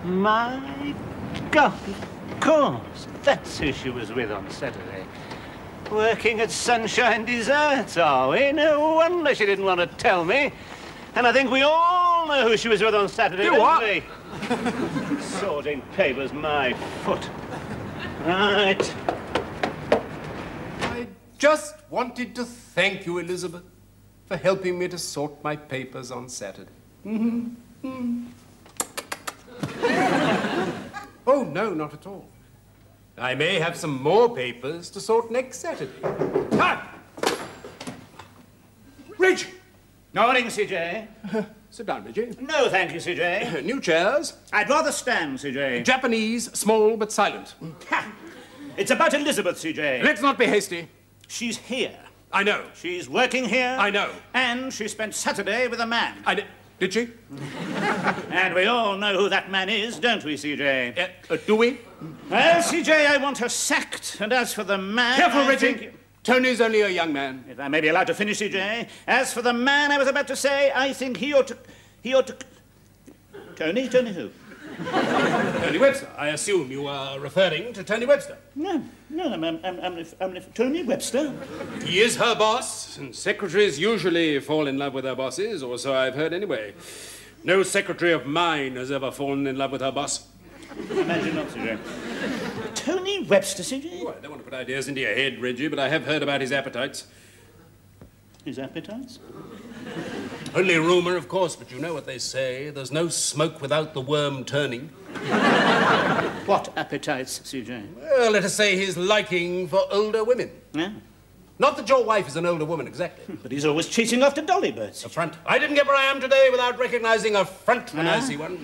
My God, of course. That's who she was with on Saturday. Working at Sunshine Desserts, are we? No wonder she didn't want to tell me. And I think we all know who she was with on Saturday, don't we? Sorting papers, my foot. Right. I just wanted to thank you, Elizabeth, for helping me to sort my papers on Saturday. Oh, no, not at all. I may have some more papers to sort next Saturday. Time! Reggie! Morning, CJ. Sit down, Reggie. No, thank you, CJ. New chairs. I'd rather stand, CJ. Japanese, small but silent. Ha! It's about Elizabeth, CJ. Let's not be hasty. She's here. I know. She's working here. I know. And she spent Saturday with a man. Did she? And we all know who that man is, don't we, CJ? Do we? Well, CJ, I want her sacked. And as for the man... Careful, Reggie. Tony's only a young man. If I may be allowed to finish, CJ. As for the man I was about to say, I think he ought to... Tony? Tony who? Tony Webster. I assume you are referring to Tony Webster. No, I'm Tony Webster. He is her boss, and secretaries usually fall in love with their bosses, or so I've heard anyway. No secretary of mine has ever fallen in love with her boss. Imagine not, CJ. Tony Webster, CJ? Oh, I don't want to put ideas into your head, Reggie, but I have heard about his appetites. His appetites? Only rumour, of course, but you know what they say. There's no smoke without the worm turning. What appetites, CJ? Well, let us say his liking for older women. Yeah. Not that your wife is an older woman, exactly. But he's always chasing after dolly birds. A front. I didn't get where I am today without recognising a front when I see one.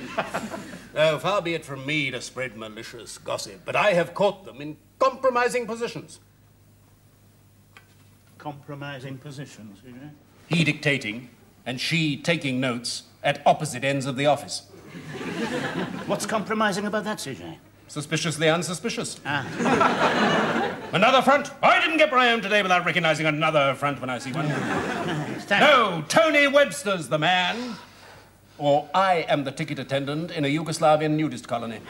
Oh, far be it from me to spread malicious gossip, but I have caught them in compromising positions. Compromising positions, CJ? He dictating and she taking notes at opposite ends of the office. What's compromising about that, CJ? Suspiciously unsuspicious. Ah. Another front. I didn't get where I am today without recognising another front when I see one. No, Tony Webster's the man. Or I am the ticket attendant in a Yugoslavian nudist colony.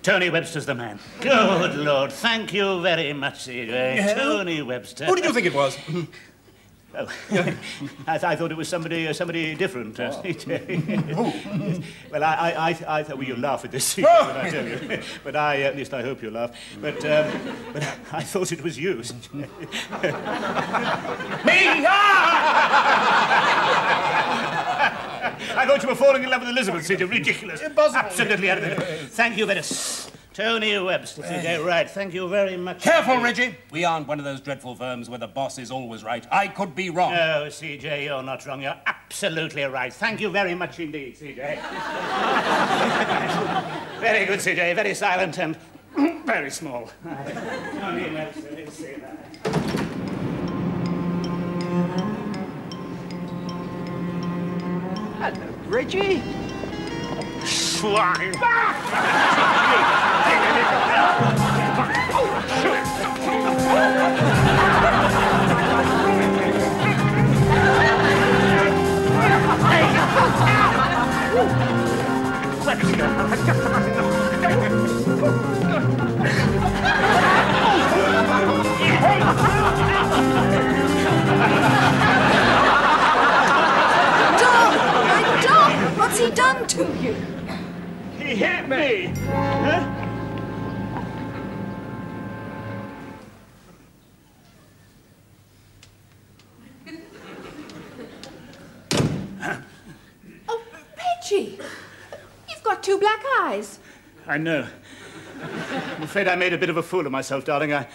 Tony Webster's the man. Good Lord, thank you very much, CJ. Yeah. Tony Webster. Who did you think it was? Oh, I thought it was somebody different. Who? Well, I thought, well, you'll laugh at this, when I tell you. But at least I hope you'll laugh. But I thought it was you. Me? I thought you were falling in love with Elizabeth, CJ. Ridiculous. Impossible. Absolutely out of it. Thank you very much. Tony Webster, CJ. Right, thank you very much. Careful, Reggie. We aren't one of those dreadful firms where the boss is always right. I could be wrong. No, CJ, you're not wrong. You're absolutely right. Thank you very much indeed, CJ. Very good, CJ. Very silent and very small. Tony Webster, let's see that. Hello, Reggie. Swine! What's he done to you? He hit me! Huh? Oh, Reggie! You've got two black eyes. I know. I'm afraid I made a bit of a fool of myself, darling. I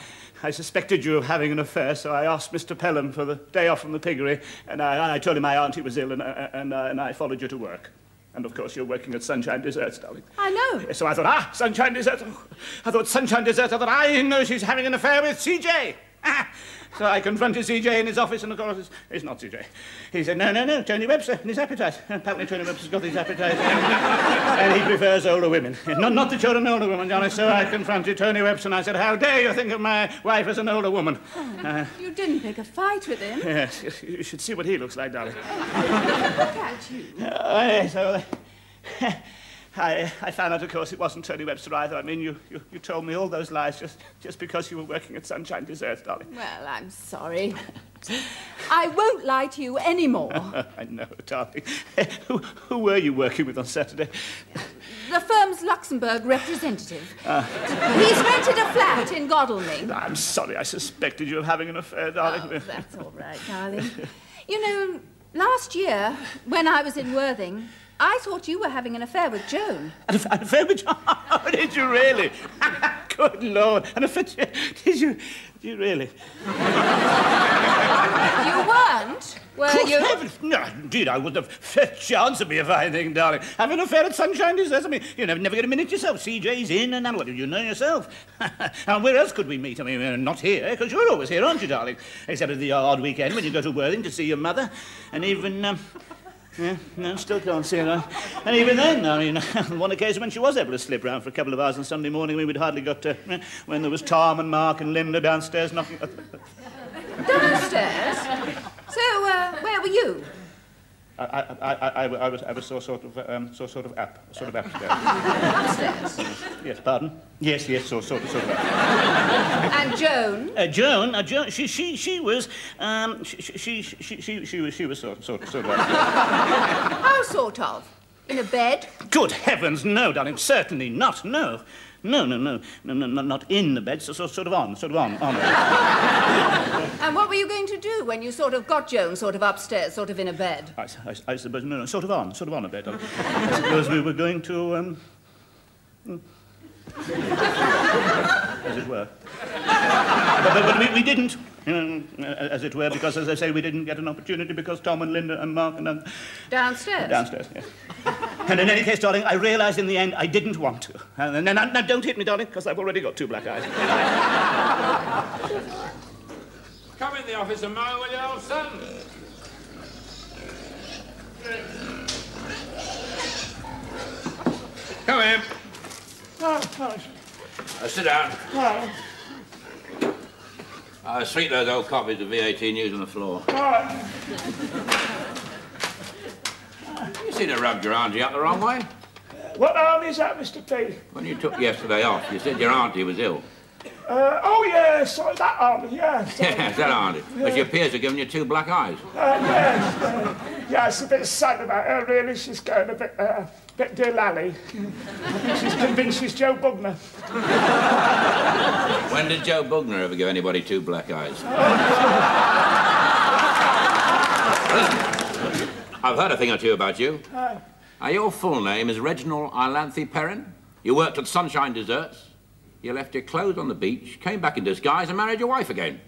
suspected you of having an affair, so I asked Mr. Pelham for the day off from the piggery, and I told him my auntie was ill, and I followed you to work. And, of course, you're working at Sunshine Desserts, darling. I know. So I thought, Sunshine Desserts. I thought Sunshine Desserts. I thought, I know she's having an affair with CJ. So I confronted CJ in his office, and, of course, it's not CJ. He said, no, Tony Webster and his appetite. Apparently Tony Webster's got his appetite. And he prefers older women. Not the children, older women, Johnny. So I confronted Tony Webster, and I said, how dare you think of my wife as an older woman? Oh, you didn't pick a fight with him. Yes, you should see what he looks like, darling. Look at you. I found out, of course, it wasn't Tony Webster either. I mean, you told me all those lies just because you were working at Sunshine Desserts, darling. Well, I'm sorry. I won't lie to you anymore. I know, darling. Who were you working with on Saturday? The firm's Luxembourg representative. He's rented a flat in Godalming. I'm sorry, I suspected you of having an affair, darling. Oh, that's all right, darling. You know, last year, when I was in Worthing, I thought you were having an affair with Joan. An affair with Joan? Oh, did you really? Good Lord. An affair? Did you really? You weren't, were you? Heavens. No, indeed, I wouldn't have a chance of me if I think, darling. Have an affair at Sunshine Desserts? I mean, you never get a minute yourself. CJ's in and out. What do you know yourself? And where else could we meet? I mean, not here, because you're always here, aren't you, darling? Except at the odd weekend when you go to Worthing to see your mother. And even, yeah, no, still can't see her. And even then, I mean, on one occasion when she was able to slip round for a couple of hours on Sunday morning, we'd hardly got to, when there was Tom and Mark and Linda downstairs knocking... Downstairs? So, where were you? I was sort of upstairs. Upstairs? Yes, pardon? Yes, sort of. And Joan? Joan, she was sort of. How sort of? In a bed? Good heavens, no, darling, certainly not, no. No, not in the bed, sort of on. And what were you going to do when you sort of got Joan sort of upstairs, sort of in a bed? I suppose, no, sort of on a bed. I suppose we were going to, as it were. But we didn't, as it were, because, as I say, we didn't get an opportunity because Tom and Linda and Mark and... Downstairs? Downstairs, yes. And in any case, darling, I realised in the end I didn't want to. And now don't hit me, darling, because I've already got 2 black eyes. Come in the office a moment, will you, old son? Come in. Sit down. Sweep those old copies of VAT News on the floor. You seem to rubbed your auntie up the wrong way. What arm is that, Mr. P? When you took yesterday off, you said your auntie was ill. Oh, yeah, sorry, that arm, yeah. Yes, that auntie. But she appears to have given you 2 black eyes. Yes, yeah, it's a bit sad about her, really. She's going a bit dear lally. I think she's convinced she's Joe Bugner. When did Joe Bugner ever give anybody 2 black eyes? I've heard a thing or two about you. Your full name is Reginald Perrin. You worked at Sunshine Desserts. You left your clothes on the beach, came back in disguise and married your wife again.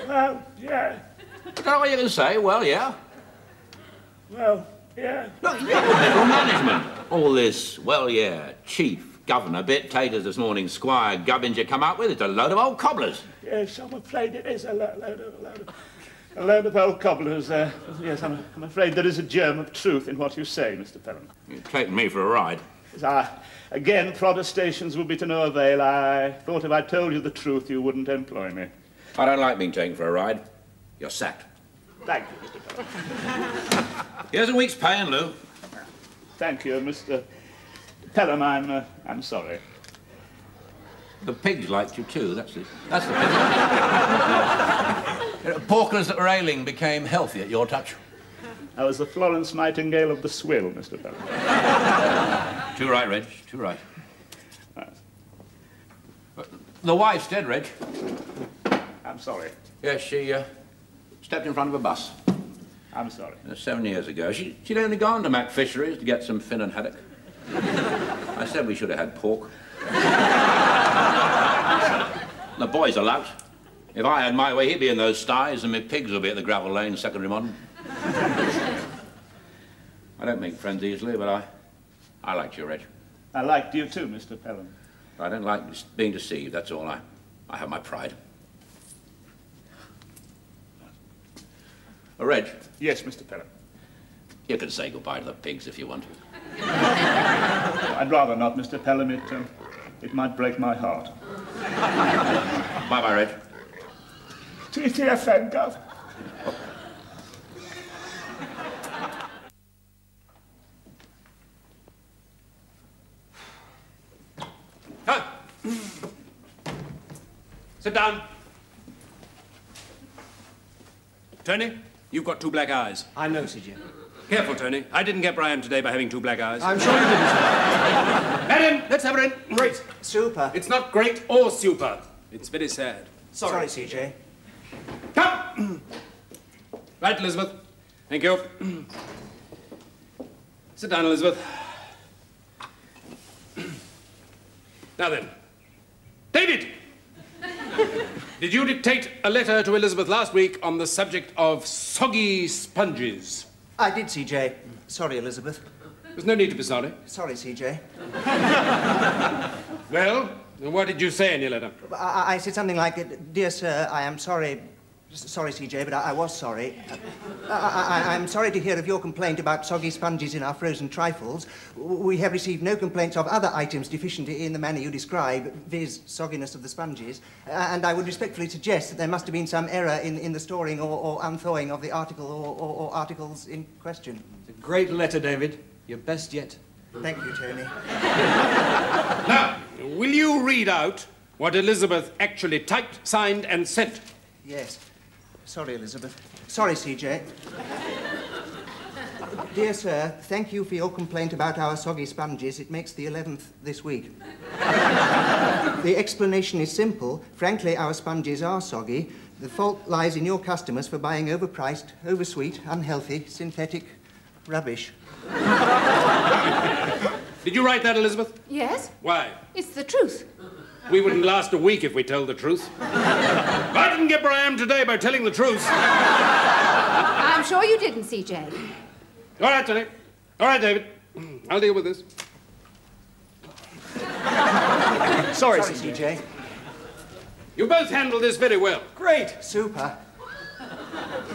Well, yeah. Is that what you can say? Well, yeah. Well, yeah. Look, you're middle management. All this, well, yeah, chief, governor, bit taters this morning, squire, gubbins you come up with, it's a load of old cobblers. Yes, I'm afraid it is a load of old cobblers. Yes, I'm afraid there is a germ of truth in what you say, Mr. Perrin. You're taking me for a ride. Again, protestations would be to no avail. I thought if I told you the truth, you wouldn't employ me. I don't like being taken for a ride. You're sacked. Thank you, Mr. Perrin. Here's a week's pay in lieu. Thank you, Mr. Pelham. I'm sorry. The pigs liked you too, that's the pig. Porkers that were ailing became healthy at your touch. I was the Florence Nightingale of the swill, Mr. Pelham. Too right, Reg, too right. The wife's dead, Reg. I'm sorry. Yes, she stepped in front of a bus. I'm sorry. 7 years ago. She'd only gone to Mac Fisheries to get some fin and haddock. I said we should have had pork. The boy's a lout. If I had my way, he'd be in those sties and my pigs would be at the gravel lane, secondary modern. I don't make friends easily, but I liked you, Reg. I liked you too, Mr. Pelham. I don't like being deceived, that's all. I have my pride. Reg? Yes, Mr. Pelham. You can say goodbye to the pigs if you want. I'd rather not, Mr. Pelham. It might break my heart. Bye-bye, Reg. TTFN, Gov. Sit down. Tony, you've got 2 black eyes. I know, CJ. Careful, Tony. I didn't get Brian today by having 2 black eyes. I'm sure you didn't, sir. Let in. Let's have her in. Great. Super. It's not great or super. It's very sad. Sorry, CJ. Come! Right, Elizabeth. Thank you. Sit down, Elizabeth. Now then. David! Did you dictate a letter to Elizabeth last week on the subject of soggy sponges? I did, CJ. Sorry, Elizabeth. There's no need to be sorry. Sorry, CJ. Well, what did you say in your letter? I said something like, Dear sir, I am sorry. Sorry, CJ, but I was sorry. I'm sorry to hear of your complaint about soggy sponges in our frozen trifles. We have received no complaints of other items deficient in the manner you describe, viz. Sogginess of the sponges, and I would respectfully suggest that there must have been some error in the storing or unthawing of the article or articles in question. It's a great letter, David. Your best yet. Thank you, Tony. Now, will you read out what Elizabeth actually typed, signed, and sent? Yes. Sorry, Elizabeth. Sorry, CJ. Dear sir, thank you for your complaint about our soggy sponges. It makes the 11th this week. The explanation is simple. Frankly, our sponges are soggy. The fault lies in your customers for buying overpriced, oversweet, unhealthy, synthetic rubbish. Did you write that, Elizabeth? Yes? Why? It's the truth. We wouldn't last a week if we told the truth. I didn't get where I am today by telling the truth. I'm sure you didn't, CJ. All right, Tony. All right, David. I'll deal with this. Sorry, CJ. You both handled this very well. Great. Super.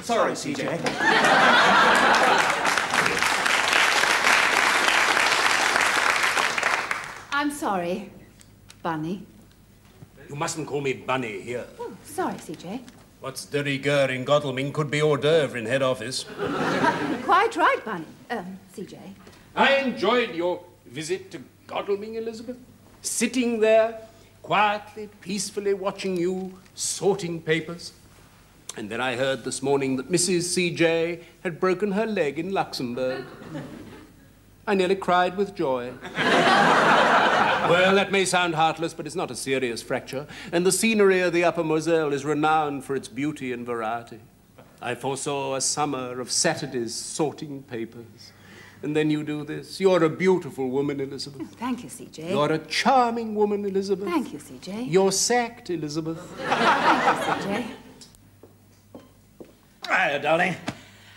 Sorry, CJ. I'm sorry, Bunny. You mustn't call me Bunny here. Oh, sorry, CJ. What's de rigueur in Godalming could be hors d'oeuvre in head office. Quite right, Bunny. CJ. I enjoyed your visit to Godalming, Elizabeth. Sitting there, quietly, peacefully watching you sorting papers. And then I heard this morning that Mrs. CJ had broken her leg in Luxembourg. I nearly cried with joy. Well, that may sound heartless, but it's not a serious fracture. And the scenery of the Upper Moselle is renowned for its beauty and variety. I foresaw a summer of Saturdays sorting papers. And then you do this. You're a beautiful woman, Elizabeth. Thank you, CJ. You're a charming woman, Elizabeth. Thank you, CJ. You're sacked, Elizabeth. Thank you, CJ. Right, darling.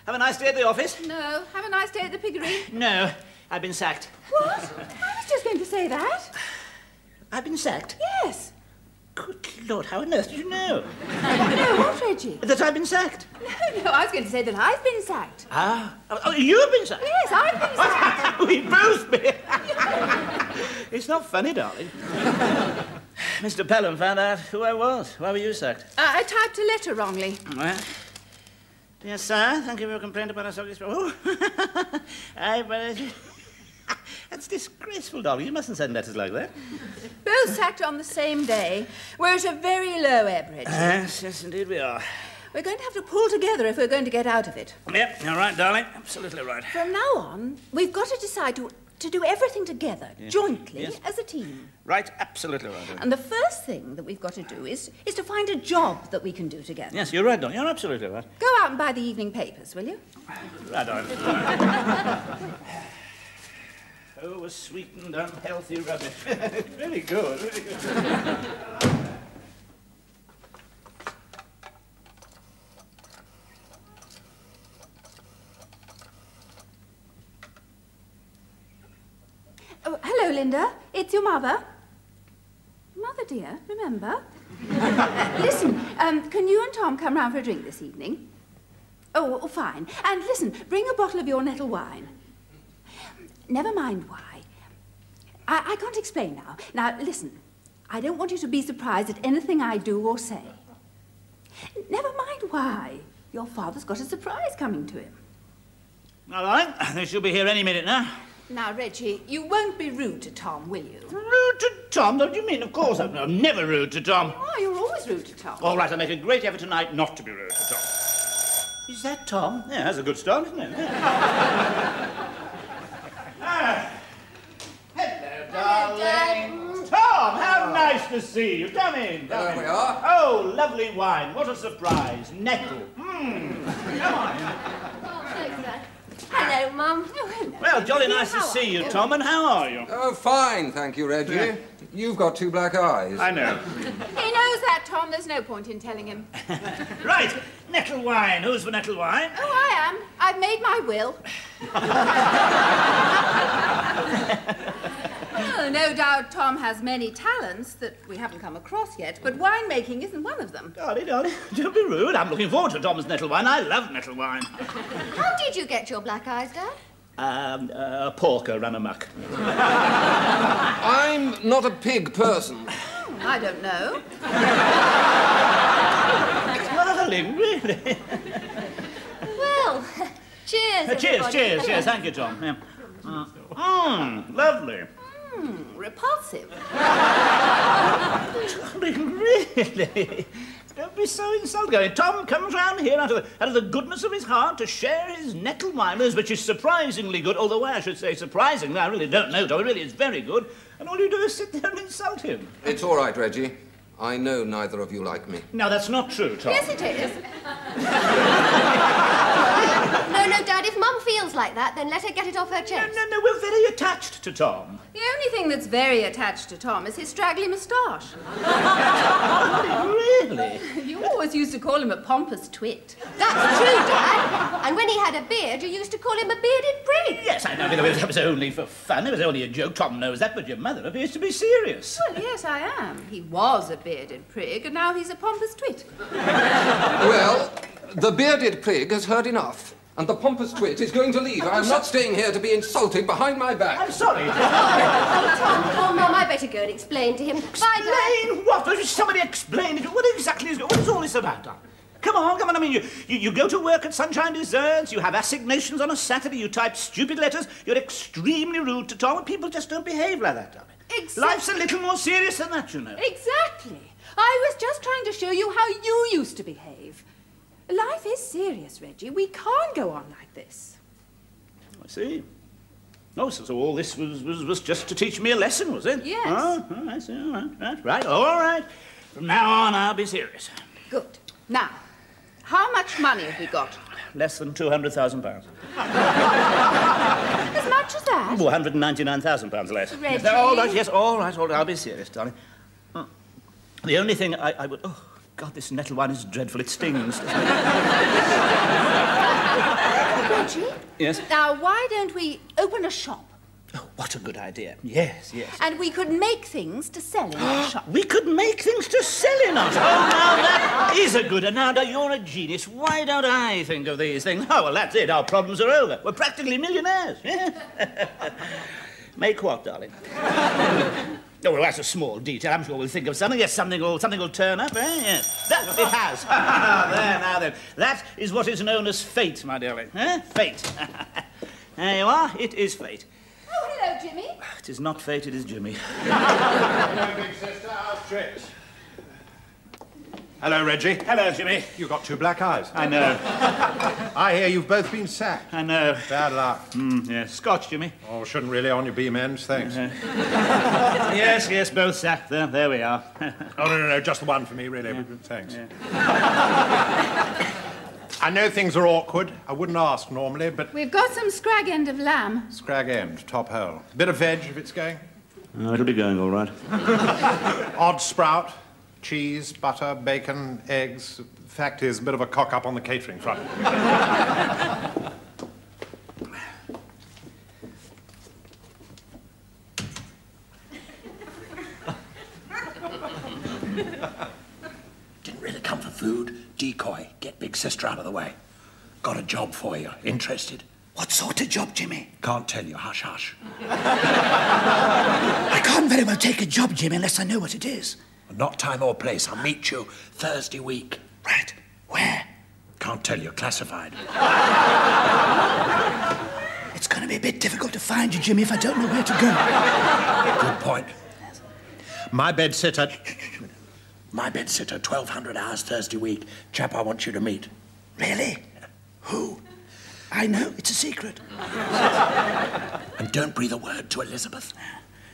Have a nice day at the office? No. Have a nice day at the piggery. No, I've been sacked. What? I was just going to say that. I've been sacked? Yes. Good Lord, how on earth did you know? No, what, Reggie? That I've been sacked? No, I was going to say that I've been sacked. Ah. Oh, you've been sacked? Yes, I've been sacked. We've both been. It's not funny, darling. Mr. Pelham found out who I was. Why were you sacked? I typed a letter wrongly. Well, dear sir, thank you for your complaint about our soggy sponges. That's disgraceful, darling. You mustn't send letters like that. Both sacked on the same day. We're at a very low ebb, Reggie. Yes, indeed we are. We're going to have to pull together if we're going to get out of it. Yep, you're right, darling. Absolutely right. From now on, we've got to decide to do everything together, jointly, Yes. as a team. Right, absolutely right. And the first thing that we've got to do is to find a job that we can do together. Yes, you're right, darling. You're absolutely right. Go out and buy the evening papers, will you? Right, darling. Oh, a sweetened, unhealthy rubbish. Very good, very good. Oh, hello, Linda. It's your mother. Mother, dear, remember? Listen, can you and Tom come round for a drink this evening? Oh, fine. And listen, bring a bottle of your nettle wine. Never mind why. I can't explain now. Now, listen, I don't want you to be surprised at anything I do or say. Never mind why. Your father's got a surprise coming to him. All right, they should be here any minute now. Now, Reggie, you won't be rude to Tom, will you? Rude to Tom? What do you mean? Of course I'm never rude to Tom. Oh, you're always rude to Tom. All right, I'll make a great effort tonight not to be rude to Tom. Is that Tom? Yeah, that's a good start, isn't it? Hello, darling. Tom, how nice to see you. Come in. There we are. Oh, lovely wine. What a surprise. Nettle. Come on. Oh, thanks, Dad. Hello, Mum. Oh, hello. Well, jolly nice to see you, Tom, and how are you? Oh, fine, thank you, Reggie. Yeah. You've got two black eyes. I know. He knows that, Tom. There's no point in telling him. Right, nettle wine. Who's for nettle wine? Oh, I am. I've made my will. Oh, no doubt Tom has many talents that we haven't come across yet, but winemaking isn't one of them. Darling, don't be rude. I'm looking forward to Tom's nettle wine. I love nettle wine. How did you get your black eyes, Dad? A porker ran amok. I'm not a pig person. I don't know. Darling, really? Well, cheers, everybody. Cheers. Thank you, Tom. Yeah. Lovely. Repulsive. Darling, really? Don't be so insulting. Tom comes round here out of the goodness of his heart to share his nettle wine, which is surprisingly good, although I should say surprisingly, I really don't know, Tom. It really is very good. And all you do is sit there and insult him. It's all right, Reggie. I know neither of you like me. No, that's not true, Tom. Yes, it is. No, Dad, if Mum feels like that, then let her get it off her chest. No, we're very attached to Tom. The only thing that's very attached to Tom is his straggly moustache. Really? You always used to call him a pompous twit. That's true, Dad. And when he had a beard, you used to call him a bearded prig. Yes, I know. That was only for fun. It was only a joke. Tom knows that, but your mother appears to be serious. Well, yes, I am. He was a bearded prig, and now he's a pompous twit. Well, the bearded prig has heard enough, and the pompous twit is going to leave. I'm not staying here to be insulted behind my back. I'm sorry. Oh, Mum, I better go and explain to him. Bye, Dad. Explain what? Somebody explain it. What exactly is all this about, darling? Come on. I mean, you go to work at Sunshine Desserts, you have assignations on a Saturday, you type stupid letters, you're extremely rude to Tom, and people just don't behave like that, darling. Exactly. Life's a little more serious than that, you know. Exactly. I was just trying to show you how you used to behave. Life is serious, Reggie. We can't go on like this. I see. Oh, so all this was just to teach me a lesson, was it? Yes. Oh, I see. All right. From now on, I'll be serious. Good. Now, how much money have we got? Less than £200,000. As much as that? Oh, £199,000 less. Reggie? All right, yes, all right. I'll be serious, darling. The only thing I would... Oh, God, this nettle wine is dreadful. It stings, doesn't it? Reggie? Yes? Now, why don't we open a shop? Oh, what a good idea. Yes. And we could make things to sell in our shop. We could make things to sell in us. Oh, now that is a good... Now, you're a genius. Why don't I think of these things? Oh, well, that's it. Our problems are over. We're practically millionaires. Make what, darling? Oh, well, that's a small detail. I'm sure we'll think of something. Yes, something will turn up, eh? Yes. That it has. There, now then. That is what is known as fate, my darling. Fate. There you are. It is fate. Oh, hello, Jimmy. It is not fate, it is Jimmy. Hello, big sister. How's tricks? Hello, Reggie. Hello, Jimmy. You've got two black eyes. I know. I hear you've both been sacked. I know. Bad luck. Yes. Scotch, Jimmy. Oh, shouldn't really on your beam ends, thanks. Yes, both sacked. There we are. Oh, no, just the one for me, really. Thanks. Yeah. I know things are awkward. I wouldn't ask normally, but... We've got some scrag end of lamb. Scrag end, top hole. Bit of veg if it's going. Oh, it'll be going all right. Odd sprout. Cheese, butter, bacon, eggs. Fact is, a bit of a cock-up on the catering front. Didn't really come for food. Decoy. Get big sister out of the way. Got a job for you. Interested? What sort of job, Jimmy? Can't tell you. Hush, hush. I can't very well take a job, Jimmy, unless I know what it is. Not time or place. I'll meet you Thursday week. Right. Where? Can't tell you. Classified. It's going to be a bit difficult to find find you, Jimmy, if I don't know where to go? Good point. My bedsitter. My bedsitter, 1,200 hours Thursday week. Chap I want you to meet. Really? Who? I know, it's a secret. And don't breathe a word to Elizabeth.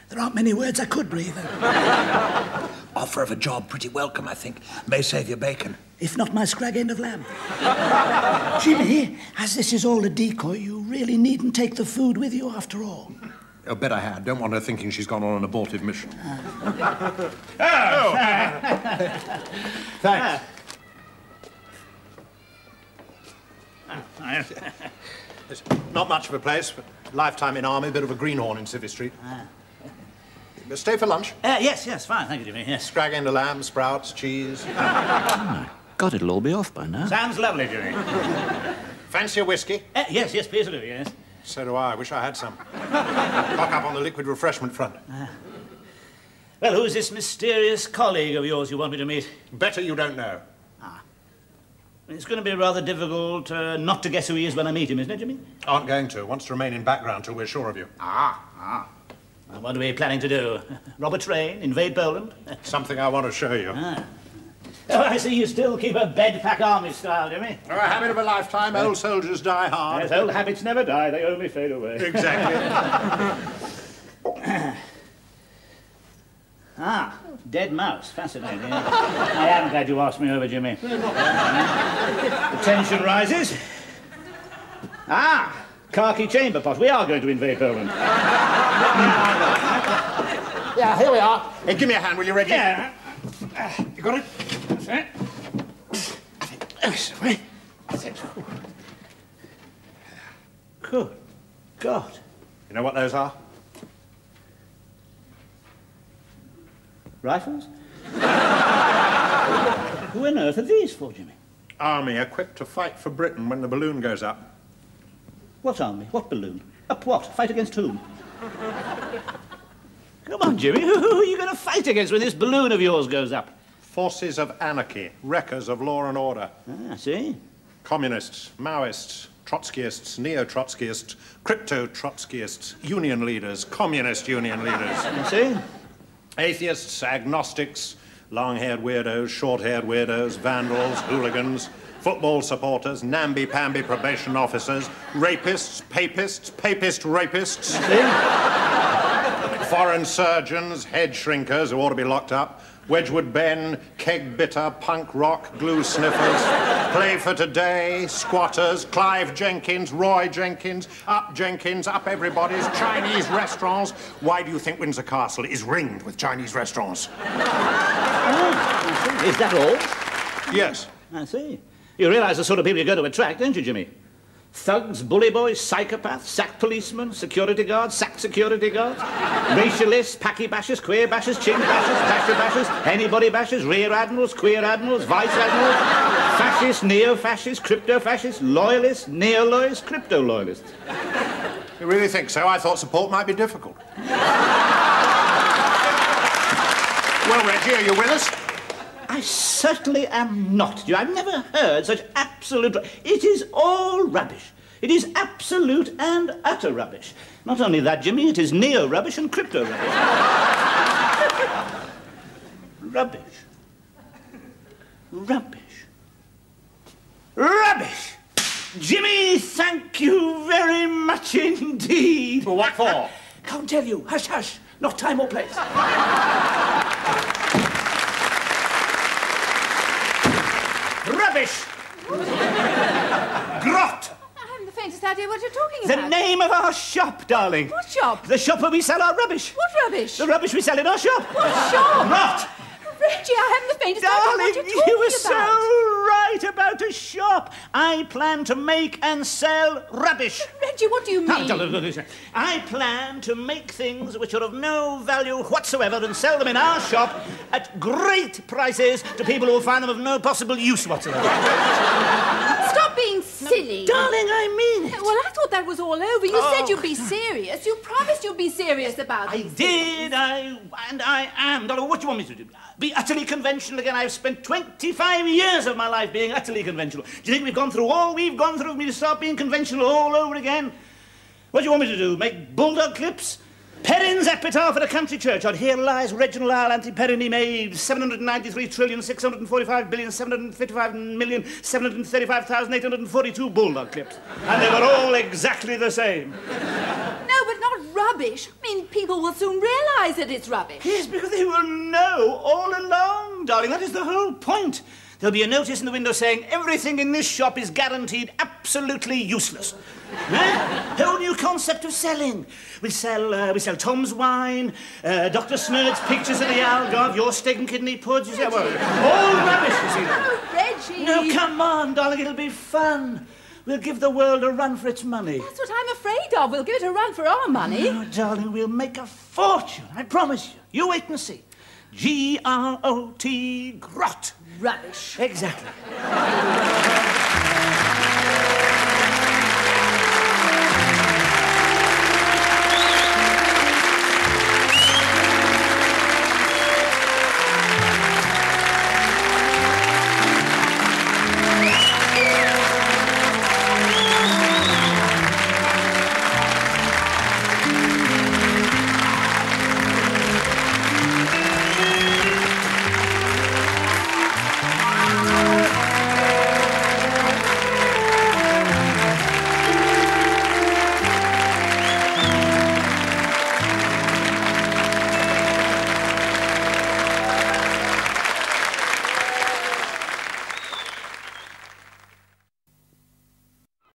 There aren't many words I could breathe. Offer of a job, pretty welcome, I think. May save your bacon. If not my scrag end of lamb. Jimmy, as this is all a decoy, you really needn't take the food with you after all. Oh, bet I had. Don't want her thinking she's gone on an abortive mission. Thanks. It's not much of a place, but lifetime in army, bit of a greenhorn in Civvy Street. Stay for lunch? Yes, fine, thank you, Jimmy, yes. Scrag end of lamb, sprouts, cheese. God, it'll all be off by now. Sounds lovely, Jimmy. Fancy a whiskey? Yes, please do, yes. So do I. Wish I had some. Cock up on the liquid refreshment front. Well, who's this mysterious colleague of yours you want me to meet? Better you don't know. It's going to be rather difficult not to guess who he is when I meet him, isn't it, Jimmy? Aren't going to. Wants to remain in background till we're sure of you. Well, what are we planning to do? Rob a train? Invade Poland? Something I want to show you. Oh, I see you still keep a bed-pack army style, Jimmy. A habit of a lifetime. Old soldiers die hard. Yes, old habits never die. They only fade away. Exactly. Dead mouse. Fascinating. I am glad you asked me over, Jimmy. The tension rises. Khaki chamber pot. We are going to invade Poland. Yeah, here we are. Hey, give me a hand, will you, Reggie? Yeah. You got it? That's it. That's it. Good God. You know what those are? Rifles? Who on earth are these for, Jimmy? Army equipped to fight for Britain when the balloon goes up. What army? What balloon? Up what? Fight against whom? Come on, Jimmy. Who are you going to fight against when this balloon of yours goes up? Forces of anarchy, wreckers of law and order. I see. Communists, Maoists, Trotskyists, neo-Trotskyists, crypto-Trotskyists, union leaders, communist union leaders. I see. Atheists, agnostics, long-haired weirdos, short-haired weirdos, vandals, hooligans, football supporters, namby-pamby probation officers, rapists, papist rapists, foreign surgeons, head shrinkers who ought to be locked up, Wedgwood Ben, keg bitter, punk rock, glue sniffers, play for today, squatters, Clive Jenkins, Roy Jenkins, up everybody's, Chinese restaurants. Why do you think Windsor Castle is ringed with Chinese restaurants? Is that all? Yes. I see. You realise the sort of people you're going to attract, don't you, Jimmy? Thugs, bully boys, psychopaths, sack policemen, security guards, sack security guards, racialists, packy bashers, queer bashers, chink bashers, pasture bashers, anybody bashers, rear admirals, queer admirals, vice admirals, fascists, neo-fascists, crypto-fascists, loyalists, neo-loyalists, crypto-loyalists. You really think so? I thought support might be difficult. Well, Reggie, are you with us? I certainly am not. I've never heard such absolute... It is all rubbish. It is absolute and utter rubbish. Not only that, Jimmy, it is neo-rubbish and crypto-rubbish. Rubbish. Rubbish. Rubbish! Jimmy, thank you very much indeed. Well, what for? Can't tell you. Hush, hush. Not time or place. Rubbish! Grot! I haven't the faintest idea what you're talking The about. name of our shop, darling. What shop? The shop where we sell our rubbish. What rubbish? The rubbish we sell in our shop. What shop? Grot! Reggie, I haven't the faintest idea Darling, what you're talking you were about. so right about a shop. I plan to make and sell rubbish. Reggie, what do you mean? I plan to make things which are of no value whatsoever and sell them in our shop at great prices to people who will find them of no possible use whatsoever. Stop being silly. Darling, I mean it. Well, I thought that was all over. You said you'd be serious. You promised you'd be serious about I these did, and I am. Darling, what do you want me to do? Be utterly conventional again? I've spent 25 years of my life being utterly conventional. Do you think we've gone through all we've gone through for me to start being conventional all over again? What do you want me to do? Make bulldog clips? Perrin's epitaph at a country churchyard. Here lies Reginald Perrin. He made 793,645,755,735,842 bulldog clips. And they were all exactly the same. No, but not rubbish. I mean, people will soon realise that it's rubbish. Yes, because they will know all along, darling. That is the whole point. There'll be a notice in the window saying everything in this shop is guaranteed absolutely useless. Whole new concept of selling. We sell Tom's wine, Dr. Snurd's pictures of the Algarve, your steak and kidney puds. You see, well, all rubbish, you see. Oh, Reggie! No, come on, darling, it'll be fun. We'll give the world a run for its money. That's what I'm afraid of. We'll give it a run for our money. Oh, darling, we'll make a fortune. I promise you. You wait and see. Grot. Rubbish. Exactly.